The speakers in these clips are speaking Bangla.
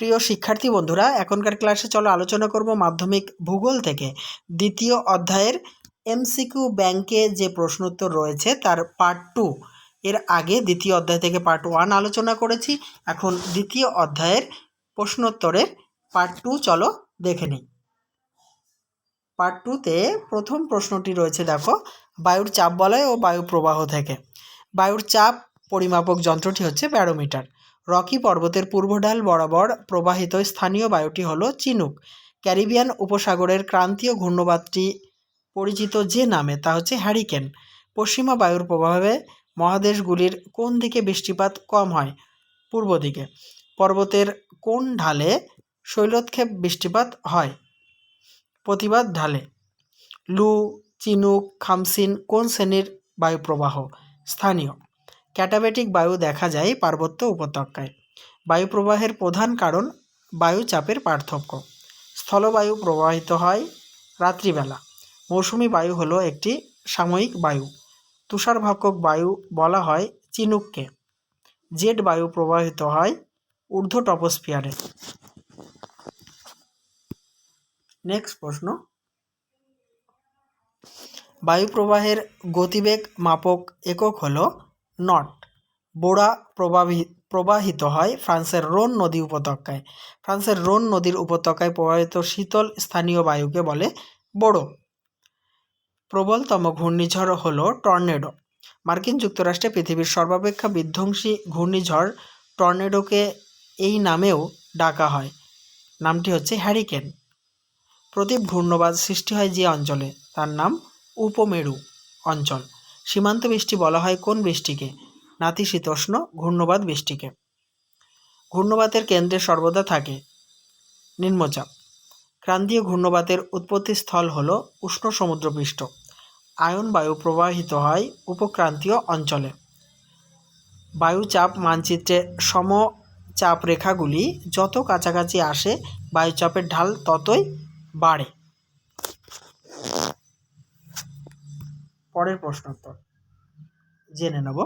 প্রিয় শিক্ষার্থী বন্ধুরা, এখনকার ক্লাসে চলো আলোচনা করব মাধ্যমিক ভূগোল থেকে দ্বিতীয় অধ্যায়ের এমসিকিউ ব্যাংকে যে প্রশ্নোত্তর রয়েছে তার পার্ট 2। এর আগে দ্বিতীয় অধ্যায় থেকে পার্ট 1 আলোচনা করেছি। এখন দ্বিতীয় অধ্যায়ের প্রশ্নোত্তরের পার্ট 2 চলো দেখে নিই। পার্ট 2তে প্রথম প্রশ্নটি রয়েছে, দেখো, বায়ুর চাপ বলয় ও বায়ু প্রবাহ থেকে। বায়ুর চাপ পরিমাপক যন্ত্রটি হচ্ছে ব্যারোমিটার। রকি পর্বতের পূর্ব ঢাল বরাবর প্রবাহিত স্থানীয় বায়ুটি হলো চিনুক। ক্যারিবিয়ান উপসাগরের ক্রান্তীয় ঘূর্ণবাতটি পরিচিত যে নামে তা হচ্ছে হ্যারিকেন। পশ্চিমা বায়ুর প্রভাবে মহাদেশগুলির কোন দিকে বৃষ্টিপাত কম হয়? পূর্ব দিকে। পর্বতের কোন ঢালে শৈলোৎক্ষেপ বৃষ্টিপাত হয়? প্রতিবাদ ঢালে। লু, চিনুক, খামসিন কোন শ্রেণীর বায়ুপ্রবাহ? স্থানীয়। ক্যাটাবেটিক বায়ু দেখা যায় পার্বত্য উপত্যকায়। বায়ুপ্রবাহের প্রধান কারণ বায়ু চাপের পার্থক্য। স্থলবায়ু প্রবাহিত হয় রাত্রিবেলা। মৌসুমি বায়ু হলো একটি সাময়িক বায়ু। তুষারভক্ষক বায়ু বলা হয় চিনুককে। জেট বায়ু প্রবাহিত হয় ঊর্ধ্ব টপোস্ফিয়ারে। নেক্সট প্রশ্ন, বায়ু প্রবাহের গতিবেগ মাপক একক হলো নট। বোড়া প্রবাহিত হয় ফ্রান্সের রোন নদী উপত্যকায়। ফ্রান্সের রোন নদীর উপত্যকায় প্রবাহিত শীতল স্থানীয় বায়ুকে বলে বোড়ো। প্রবলতম ঘূর্ণিঝড় হলো টর্নেডো। মার্কিন যুক্তরাষ্ট্রে পৃথিবীর সর্বাপেক্ষা বিধ্বংসী ঘূর্ণিঝড় টর্নেডোকে এই নামেও ডাকা হয়। নামটি হচ্ছে হ্যারিকেন। প্রদীপ ঘূর্ণবাদ সৃষ্টি হয় যে অঞ্চলে তার নাম উপমেরু অঞ্চল। সীমান্ত বৃষ্টি বলা হয় কোন বৃষ্টিকে? নাতিশীতোষ্ণ ঘূর্ণবাদ বৃষ্টিকে। ঘূর্ণবাতের কেন্দ্রে সর্বদা থাকে নিম্নচাপ। ক্রান্তীয় ঘূর্ণবাতের উৎপত্তি স্থল হল উষ্ণ সমুদ্রপৃষ্ঠ। আয়ন বায়ু প্রবাহিত হয় উপক্রান্তীয় অঞ্চলে। বায়ুচাপ মানচিত্রে সমচাপ রেখাগুলি যত কাছাকাছি আসে বায়ুচাপের ঢাল ততই বাড়ে। পরের প্রশ্নোত্তর জেনে নেব।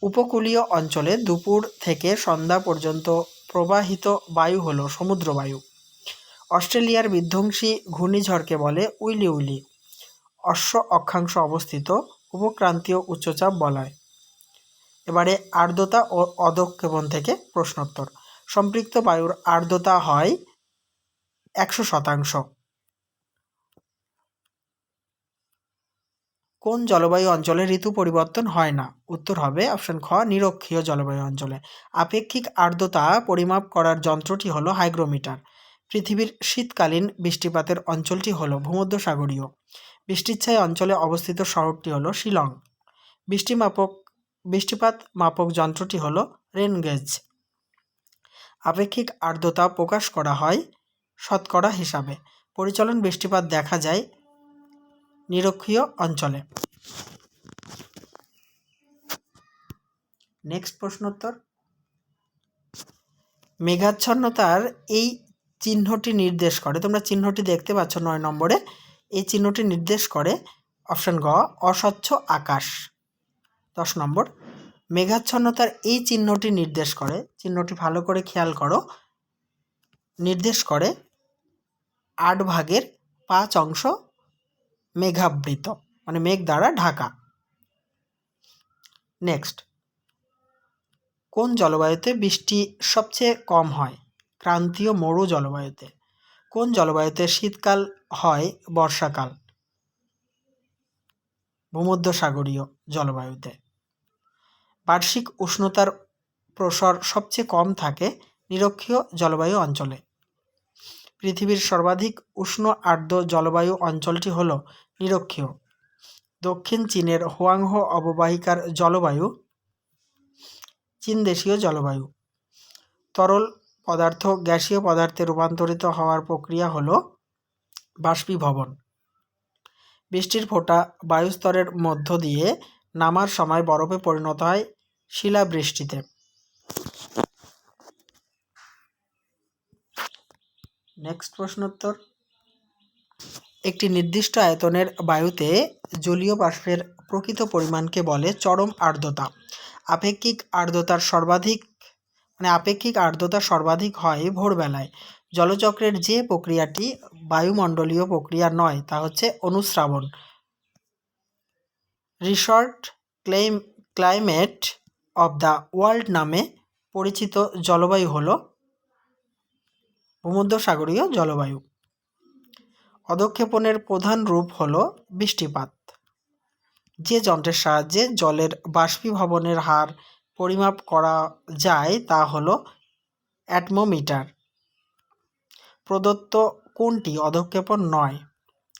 উপকূলীয় অঞ্চলে দুপুর থেকে সন্ধ্যা পর্যন্ত প্রবাহিত বায়ু হল সমুদ্র বায়ু। অস্ট্রেলিয়ার বিধ্বংসী ঘূর্ণিঝড়কে বলে উইলি উইলি। অক্ষাংশ অবস্থিত উপক্রান্তীয় উচ্চচাপ বলয়। এবারে আর্দ্রতা ও অধঃক্ষেপণ থেকে প্রশ্নোত্তর। সম্পৃক্ত বায়ুর আর্দ্রতা হয় 100%। কোন জলবায়ু অঞ্চলে ঋতু পরিবর্তন হয় না? উত্তর হবে অপশন খ, নিরক্ষীয় জলবায়ু অঞ্চলে। আপেক্ষিক আর্দ্রতা পরিমাপ করার যন্ত্রটি হলো হাইগ্রোমিটার। পৃথিবীর শীতকালীন বৃষ্টিপাতের অঞ্চলটি হলো ভূমধ্যসাগরীয়। বৃষ্টিচ্ছায় অঞ্চলে অবস্থিত শহরটি হলো শিলং। বৃষ্টিপাত মাপক যন্ত্রটি হলো রেন গেজ। আপেক্ষিক আর্দ্রতা প্রকাশ করা হয় শতকরা হিসাবে। পরিচলন বৃষ্টিপাত দেখা যায় নিরক্ষীয় অঞ্চলে। নেক্সট প্রশ্নোত্তর। মেঘাচ্ছন্নতার এই চিহ্নটি নির্দেশ করে, তোমরা চিহ্নটি দেখতে পাচ্ছ 9 নম্বরে, এই চিহ্নটি নির্দেশ করে অপশন গ, অস্বচ্ছ আকাশ। 10 নম্বর, মেঘাচ্ছন্নতার এই চিহ্নটি নির্দেশ করে, চিহ্নটি ভালো করে খেয়াল করো, নির্দেশ করে 8 ভাগের 5 অংশ মেঘাবৃত, মানে মেঘ দ্বারা ঢাকা। নেক্সট, কোন জলবায়ুতে বৃষ্টি সবচেয়ে কম হয়? ক্রান্তীয় মরু জলবায়ুতে। কোন জলবায়ুতে শীতকাল হয় বর্ষাকাল? ভূমধ্যসাগরীয় জলবায়ুতে। বার্ষিক উষ্ণতার প্রসার সবচেয়ে কম থাকে নিরক্ষীয় জলবায়ু অঞ্চলে। পৃথিবীর সর্বাধিক উষ্ণ আর্দ্র জলবায়ু অঞ্চলটি হল নিরক্ষীয়। দক্ষিণ চীনের হুয়াংহো অববাহিকার জলবায়ু চীন দেশীয় জলবায়ু। তরল পদার্থ গ্যাসীয় পদার্থে রূপান্তরিত হওয়ার প্রক্রিয়া হল বাষ্পীভবন। বৃষ্টির ফোঁটা বায়ুস্তরের মধ্য দিয়ে নামার সময় বরফে পরিণত হয় শিলাবৃষ্টিতে। নেক্সট প্রশ্নোত্তর। একটি নির্দিষ্ট আয়তনের বায়ুতে জলীয় বাষ্পের প্রকৃত পরিমাণকে বলে চরম আর্দ্রতা। আপেক্ষিক আর্দ্রতার সর্বাধিক মানে আপেক্ষিক আর্দ্রতা সর্বাধিক হয় ভোরবেলায়। জলচক্রের যে প্রক্রিয়াটি বায়ুমণ্ডলীয় প্রক্রিয়া নয় তা হচ্ছে অনুশ্রাবণ। Resort climate of the world নামে পরিচিত জলবায়ু হল ভূমধ্যসাগরীয় জলবায়ু। অধঃক্ষেপণের প্রধান রূপ হল বৃষ্টিপাত। যে যন্ত্রের সাহায্যে জলের বাষ্পীভবনের হার পরিমাপ করা যায় তা হল অ্যাটমোমিটার। প্রদত্ত কোনটি অধঃক্ষেপণ নয়?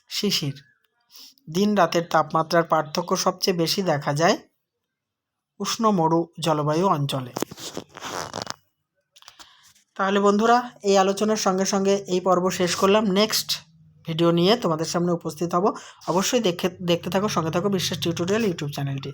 শিশির। দিন রাতের তাপমাত্রার পার্থক্য সবচেয়ে বেশি দেখা যায় উষ্ণ মরু জলবায়ু অঞ্চলে। তাহলে বন্ধুরা, এই আলোচনার সঙ্গে সঙ্গে এই পর্ব শেষ করলাম। নেক্সট ভিডিও নিয়ে তোমাদের সামনে উপস্থিত হব। অবশ্যই দেখতে থাকো, সঙ্গে থাকো বিশ্বাস টিউটোরিয়াল ইউটিউব চ্যানেলটি।